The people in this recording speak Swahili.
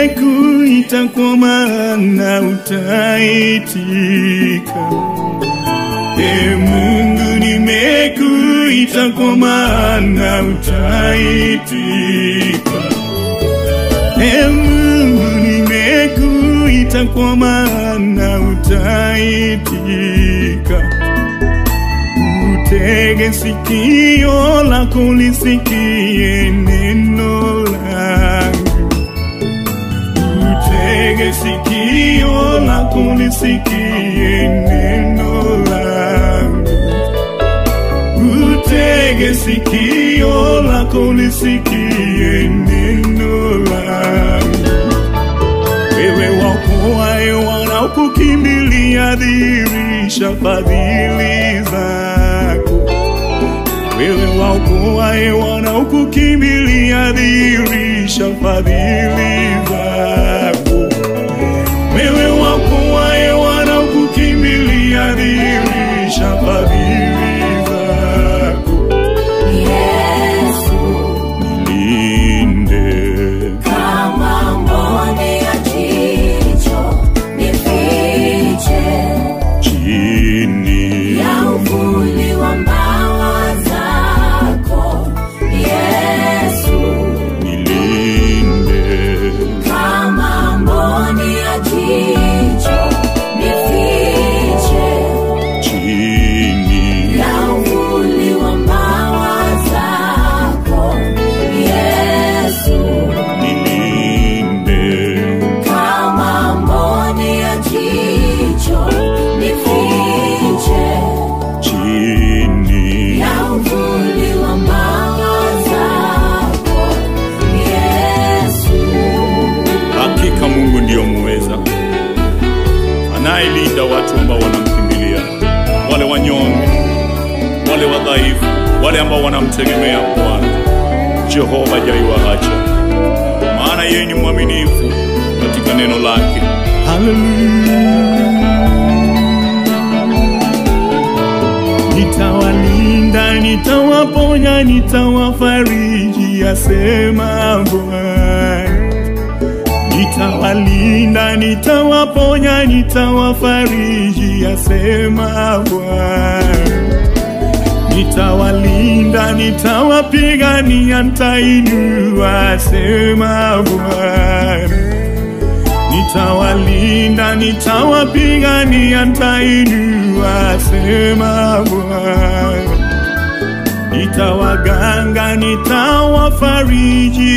nimekuita kwa maana utaitika. Mungu nimekuita kwa maana utaitika. Mungu nimekuita kwa maana utaitika. Utege sikio lako lisikie neno langu. Utege sikio lako lisikie neno langu. Utege sikio lako lisikie neno langu. Wewe waokoaye wanaokukimbilia, dhihirisha fadhili zako. Wewe waokoaye wanaokukimbilia, dhihirisha fadhili zako. Wewe waokoaye wanaokukimbilia, dhihirisha fadhili zako. Yesu, nilinde kama mboni ya jicho, nifiche chini ya uvuli wa mbawa zako. Yesu, nilinde kama mboni ya jicho, nifiche chini ya uvuli wa mbawa zako. Yesu, nilinde kama mboni ya jicho, nifiche chini. ya uvuli wa mbawa zako. Yesu, Hakika Mungu ndiyo muweza, anayelinda watu ambao wanamkimbilia, wale wanyonge, wale wadhaifu, wale ambao wanamtegemea Bwana. Jehova hajaiwaacha, maana yeye ni mwaminifu katika neno lake. Hallelujah. Nitawalinda, nitawaponya, nitawafariji, asema Bwana. Nitawalinda, nitawaponya, nitawafariji, asema Bwana. Nitawalinda, nitawapigania, nitainua, asema Bwana. Nitawalinda, nitawapigania, nitainua, asema Bwana. Nitawaganga, nitawafariji.